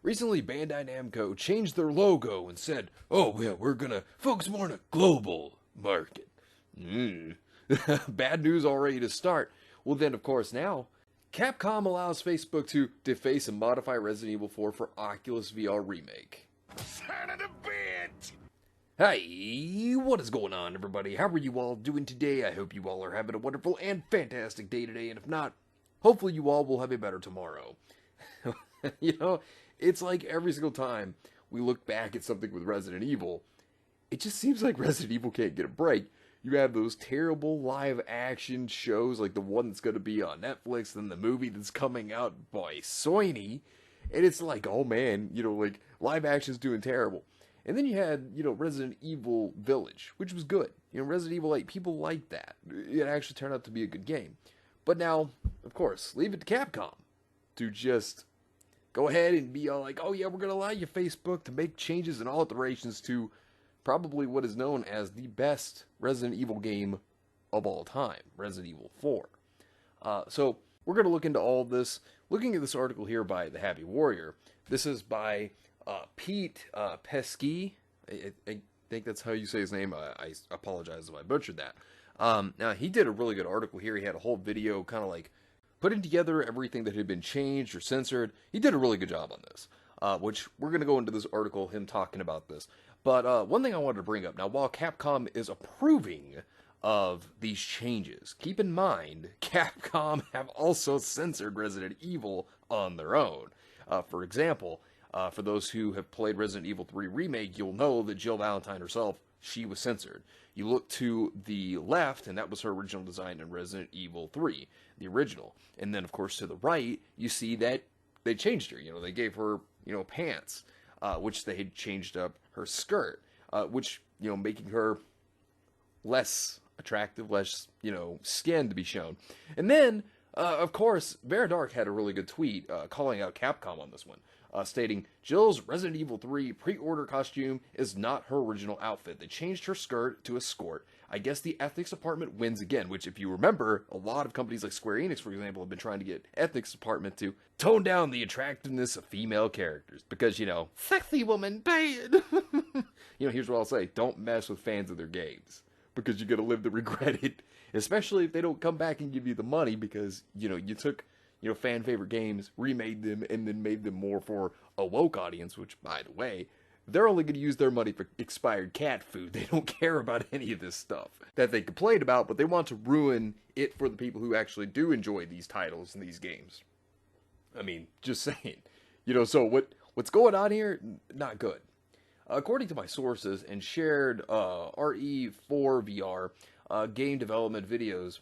Recently, Bandai Namco changed their logo and said, "Oh, yeah, we're gonna focus more on a global market." Bad news already to start. Well, then, of course, now Capcom allows Facebook to deface and modify Resident Evil 4 for Oculus VR Remake. Son of a bitch! Hey, what is going on, everybody? How are you all doing today? I hope you all are having a wonderful and fantastic day today, and if not, hopefully you all will have a better tomorrow. You know, it's like every single time we look back at something with Resident Evil, it just seems like Resident Evil can't get a break. You have those terrible live action shows like the one that's going to be on Netflix, then the movie that's coming out by Sony, and it's like, oh man, like live action's doing terrible. And then you had, Resident Evil Village, which was good. Resident Evil 8, people liked that. It actually turned out to be a good game. But now, of course, leave it to Capcom to just go ahead and be all like, oh yeah, we're going to allow you, Facebook, to make changes and alterations to probably what is known as the best Resident Evil game of all time, Resident Evil 4. So we're going to look into all of this. Looking at this article here by the Happy Warrior, this is by Pete Pischke. I think that's how you say his name. I apologize if I butchered that. Now, he did a really good article here. He had a whole video kind of like putting together everything that had been changed or censored. He did a really good job on this, which we're going to go into this article, him talking about this. But one thing I wanted to bring up, now while Capcom is approving of these changes, keep in mind, Capcom have also censored Resident Evil on their own. For example, for those who have played Resident Evil 3 Remake, you'll know that Jill Valentine herself, she was censored. You look to the left, and that was her original design in Resident Evil 3, the original. And then, of course, to the right, you see that they changed her. They gave her, pants, which they had changed up her skirt, which, making her less attractive, less, skin to be shown. And then, of course, Vera Dark had a really good tweet calling out Capcom on this one, stating, Jill's Resident Evil 3 pre-order costume is not her original outfit. They changed her skirt to a skirt. I guess the ethics department wins again, which if you remember, a lot of companies like Square Enix, for example, have been trying to get ethics department to tone down the attractiveness of female characters because, sexy woman, bad. Here's what I'll say. Don't mess with fans of their games because you're going to live to regret it, especially if they don't come back and give you the money because, you took fan favorite games, remade them, and then made them more for a woke audience, which, by the way, they're only going to use their money for expired cat food. They don't care about any of this stuff that they complain about, but they want to ruin it for the people who actually do enjoy these titles and these games. I mean, just saying. So what's going on here? Not good. According to my sources and shared RE4 VR game development videos,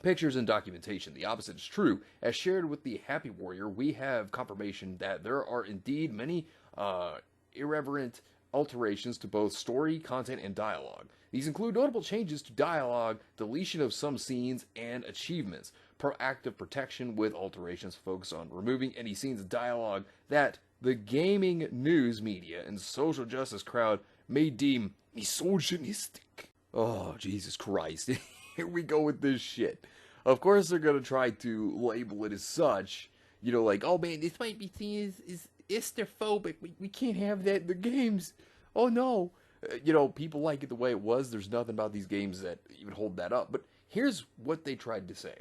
pictures and documentation, the opposite is true. As shared with the Happy Warrior, we have confirmation that there are indeed many irreverent alterations to both story, content, and dialogue. These include notable changes to dialogue, deletion of some scenes, and achievements. Proactive protection with alterations focus on removing any scenes of dialogue that the gaming news media and social justice crowd may deem misogynistic. Oh, Jesus Christ. Here we go with this shit. Of course they're going to try to label it as such. Like, oh man, this might be seen as estherphobic. We can't have that in the games. Oh no. People like it the way it was. There's nothing about these games that even hold that up. But here's what they tried to say.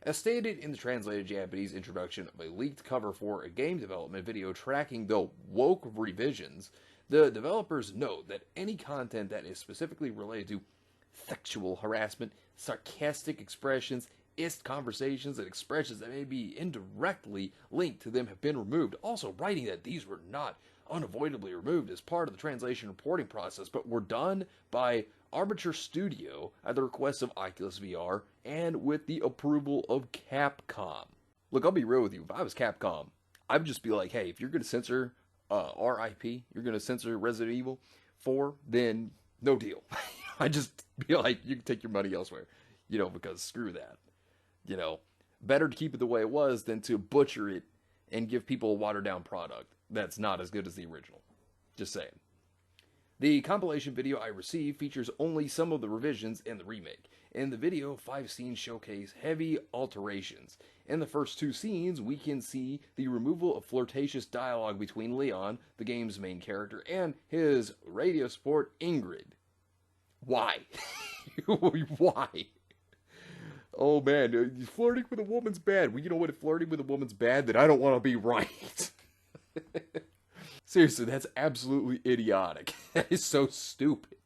As stated in the translated Japanese introduction of a leaked cover for a game development video tracking the woke revisions, the developers note that any content that is specifically related to sexual harassment, sarcastic expressions, conversations, and expressions that may be indirectly linked to them have been removed. Also writing that these were not unavoidably removed as part of the translation reporting process, but were done by Arbiter Studio at the request of Oculus VR and with the approval of Capcom. Look, I'll be real with you. If I was Capcom, I would just be like, hey, if you're going to censor RIP, you're going to censor Resident Evil 4, then no deal. I just be like, you can take your money elsewhere, because screw that. Better to keep it the way it was than to butcher it and give people a watered down product that's not as good as the original. Just saying. The compilation video I received features only some of the revisions and the remake. In the video, 5 scenes showcase heavy alterations. In the first 2 scenes, we can see the removal of flirtatious dialogue between Leon, the game's main character, and his radio support, Ingrid. Why? Why? Oh man, flirting with a woman's bad. Well, you know what? If flirting with a woman's bad, then I don't want to be right. Seriously, that's absolutely idiotic. That is so stupid.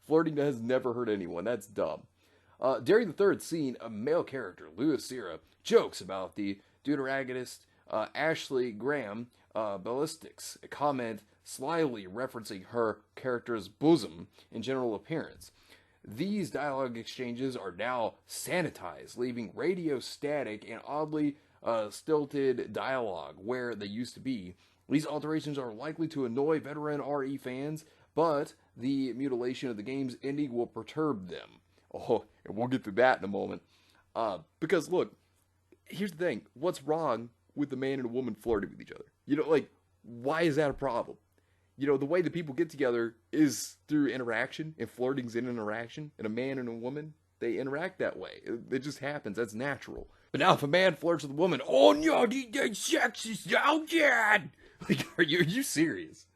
Flirting has never hurt anyone. That's dumb. During the third scene, a male character, Lucira, jokes about the deuteragonist Ashley Graham ballistics, a comment slyly referencing her character's bosom and general appearance. These dialogue exchanges are now sanitized, leaving radio static and oddly stilted dialogue where they used to be. These alterations are likely to annoy veteran RE fans, but the mutilation of the game's ending will perturb them. Oh, and we'll get to that in a moment. Because look, here's the thing. What's wrong with a man and a woman flirting with each other? You know, like, why is that a problem? You know, the way that people get together is through interaction, and flirting's an interaction, and a man and a woman, they interact that way. It just happens. That's natural. But now if a man flirts with a woman, oh no, that's sexist, oh dad! Like, are you serious?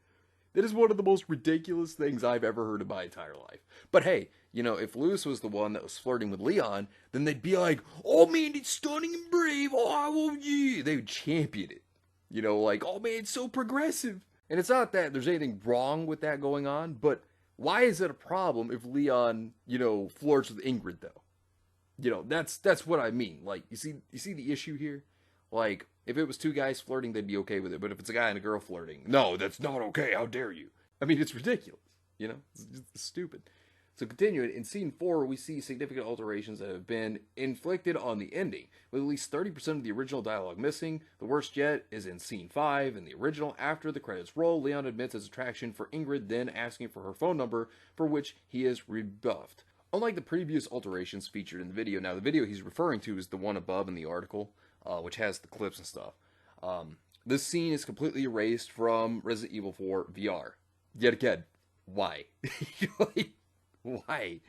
That is one of the most ridiculous things I've ever heard in my entire life. But hey, you know, if Lewis was the one that was flirting with Leon, then they'd be like, oh man, it's stunning and brave, oh yeah. They would champion it. You know, like, oh man, it's so progressive. And it's not that there's anything wrong with that going on, but why is it a problem if Leon, you know, flirts with Ingrid though? You know, that's what I mean. Like, you see the issue here? Like, if it was 2 guys flirting, they'd be okay with it. But if it's a guy and a girl flirting, no, that's not okay. How dare you? I mean, it's ridiculous. You know, it's just stupid. So continuing, in scene 4, we see significant alterations that have been inflicted on the ending, with at least 30% of the original dialogue missing. The worst yet is in scene 5. In the original, after the credits roll, Leon admits his attraction for Ingrid, then asking for her phone number, for which he is rebuffed. Unlike the previous alterations featured in the video, now the video he's referring to is the one above in the article, which has the clips and stuff. This scene is completely erased from Resident Evil 4 VR. Yet again, why? Like, why?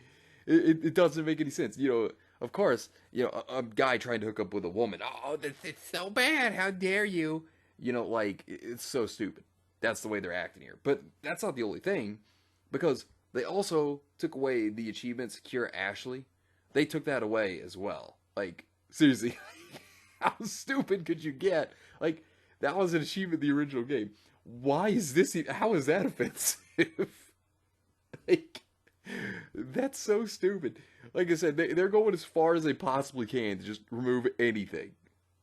It doesn't make any sense. You know, of course, you know, a guy trying to hook up with a woman. Oh, it's so bad. How dare you? You know, like, it's so stupid. That's the way they're acting here. But that's not the only thing, because they also took away the achievement Secure Ashley. They took that away as well. Like, seriously, how stupid could you get? Like, that was an achievement in the original game. Why is this? How is that offensive? Like, that's so stupid. Like I said, they're going as far as they possibly can to just remove anything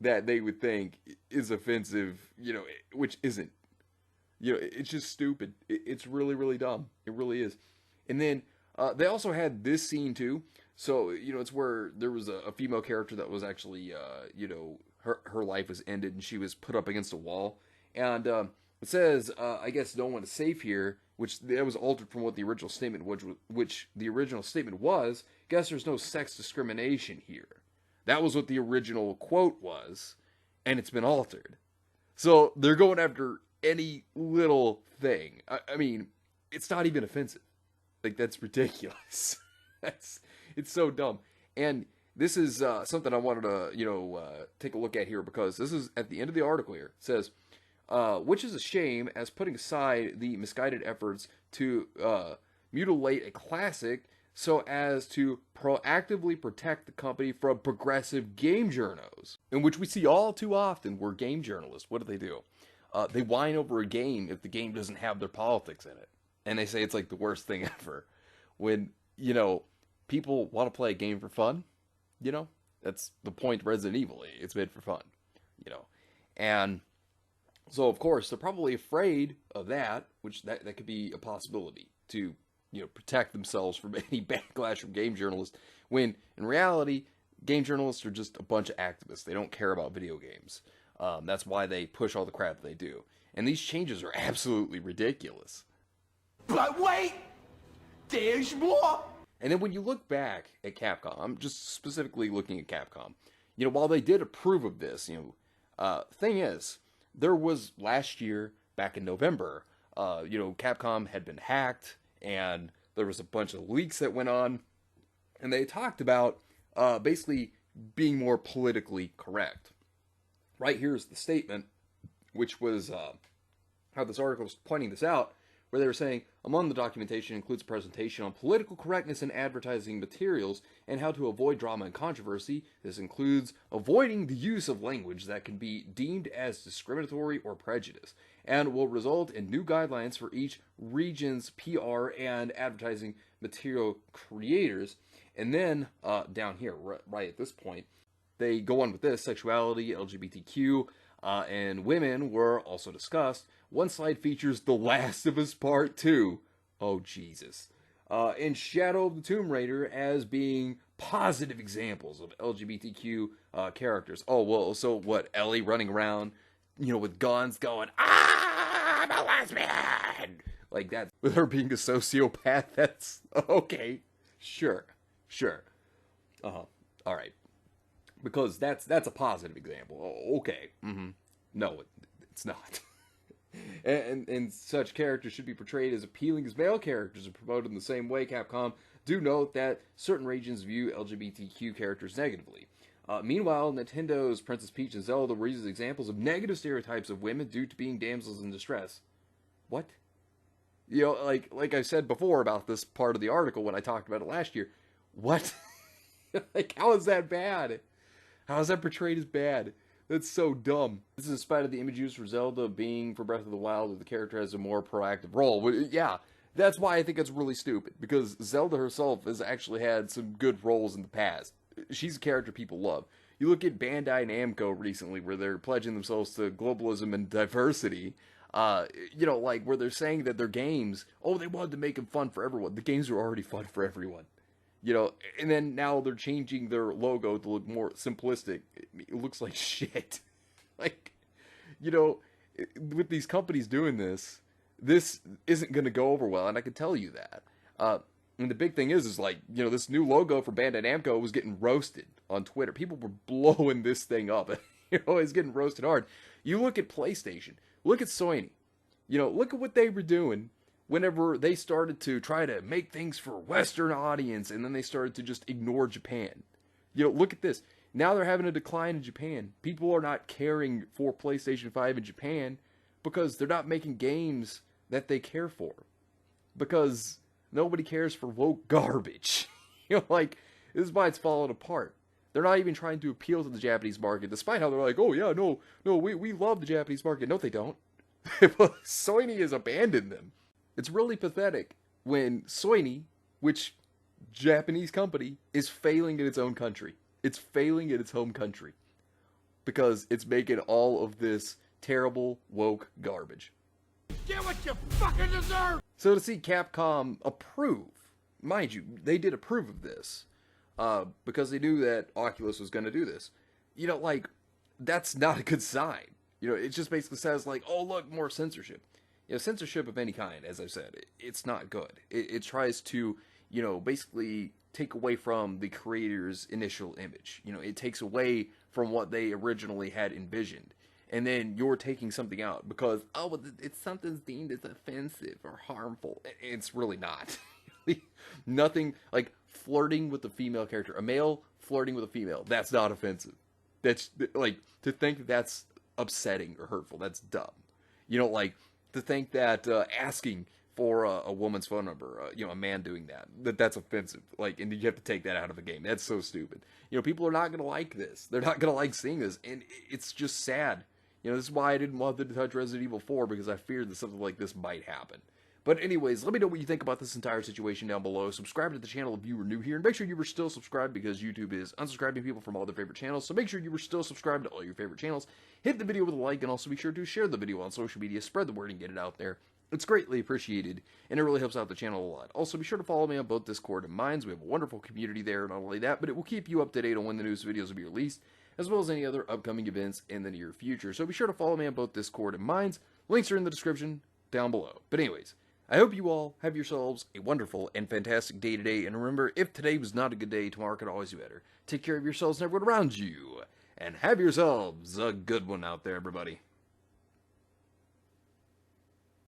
that they would think is offensive, you know, which isn't. You know, it's just stupid. It's really, really dumb. It really is. And then they also had this scene too. So, you know, it's where there was a female character that was actually, you know, her life was ended and she was put up against a wall. And it says, I guess no one is safe here, which that was altered from what the original statement, which the original statement was, guess there's no sex discrimination here. That was what the original quote was, and it's been altered. So they're going after any little thing. I mean, it's not even offensive. Like, that's ridiculous. It's so dumb. And this is something I wanted to, you know, take a look at here, because this is at the end of the article here. It says, which is a shame, as putting aside the misguided efforts to mutilate a classic so as to proactively protect the company from progressive game journos, in which we see all too often where game journalists, what do? They whine over a game if the game doesn't have their politics in it. And they say it's like the worst thing ever. When, you know, people want to play a game for fun, you know, that's the point of Resident Evil. It's made for fun, you know. And so, of course, they're probably afraid of that, which that could be a possibility to, you know, protect themselves from any backlash from game journalists, when in reality, game journalists are just a bunch of activists. They don't care about video games. That's why they push all the crap that they do. And these changes are absolutely ridiculous. But wait! There's more! And then when you look back at Capcom, I'm just specifically looking at Capcom, you know, while they did approve of this, you know, thing is, there was last year, back in November, Capcom had been hacked, and there was a bunch of leaks that went on, and they talked about basically being more politically correct. Right here's the statement, which was how this article was pointing this out, where they were saying, among the documentation includes a presentation on political correctness in advertising materials and how to avoid drama and controversy. This includes avoiding the use of language that can be deemed as discriminatory or prejudice, and will result in new guidelines for each region's PR and advertising material creators. And then, down here, right at this point, they go on with this: sexuality, LGBTQ, and women were also discussed. One slide features The Last of Us Part 2. Oh, Jesus. And Shadow of the Tomb Raider as being positive examples of LGBTQ characters. Oh, well, so what? Ellie running around, with guns going, I'm a lesbian! Like that. With her being a sociopath, that's okay. Sure. All right. Because that's a positive example. Oh, okay. No, it's not. and such characters should be portrayed as appealing as male characters and promoted in the same way. Capcom do note that certain regions view LGBTQ characters negatively. Meanwhile, Nintendo's Princess Peach and Zelda were used as examples of negative stereotypes of women due to being damsels in distress. What? Like I said before about this part of the article when I talked about it last year. What? Like, how is that bad? How is that portrayed as bad? That's so dumb. This is in spite of the image used for Zelda being for Breath of the Wild, where the character has a more proactive role. Yeah, that's why I think it's really stupid, because Zelda herself has actually had some good roles in the past. She's a character people love. You look at Bandai Namco recently, where they're pledging themselves to globalism and diversity, where they're saying that their games, they wanted to make them fun for everyone. The games are already fun for everyone. And then now they're changing their logo to look more simplistic. It looks like shit. With these companies doing this isn't going to go over well, and I can tell you that. And the big thing is this new logo for Bandai Namco was getting roasted on Twitter. People were blowing this thing up. It's getting roasted hard. You look at PlayStation. Look at Sony. Look at what they were doing whenever they started to try to make things for a Western audience, and then they started to just ignore Japan. Look at this. Now they're having a decline in Japan. People are not caring for PlayStation 5 in Japan because they're not making games that they care for. Because nobody cares for woke garbage. This is why it's falling apart. They're not even trying to appeal to the Japanese market, despite how they're like, oh yeah, no, we love the Japanese market. No, they don't. Sony has abandoned them. It's really pathetic when Sony, which Japanese company, is failing in its own country. It's failing in its home country because it's making all of this terrible woke garbage. Get what you fucking deserve! So to see Capcom approve, mind you, they did approve of this because they knew that Oculus was going to do this. That's not a good sign. It just basically says oh look, more censorship. Censorship of any kind, as I've said, it's not good. It tries to, basically take away from the creator's initial image. It takes away from what they originally had envisioned. And then you're taking something out because, it's something's deemed as offensive or harmful. It's really not. Nothing, flirting with a female character. A male flirting with a female, that's not offensive. That's, to think that's upsetting or hurtful, that's dumb. To think that asking for a woman's phone number, a man doing that's offensive. And you have to take that out of a game. That's so stupid. People are not going to like this. They're not going to like seeing this. And it's just sad. This is why I didn't want them to touch Resident Evil 4, because I feared that something like this might happen. But anyways, let me know what you think about this entire situation down below. Subscribe to the channel if you were new here, and make sure you were still subscribed, because YouTube is unsubscribing people from all their favorite channels. So make sure you were still subscribed to all your favorite channels. Hit the video with a like, and also be sure to share the video on social media. Spread the word and get it out there. It's greatly appreciated, and it really helps out the channel a lot. Also, be sure to follow me on both Discord and Minds. We have a wonderful community there. Not only that, but it will keep you up to date on when the news videos will be released, as well as any other upcoming events in the near future. So be sure to follow me on both Discord and Minds. Links are in the description down below. But anyways, I hope you all have yourselves a wonderful and fantastic day today. And remember, if today was not a good day, tomorrow could always be better. Take care of yourselves and everyone around you. And have yourselves a good one out there, everybody.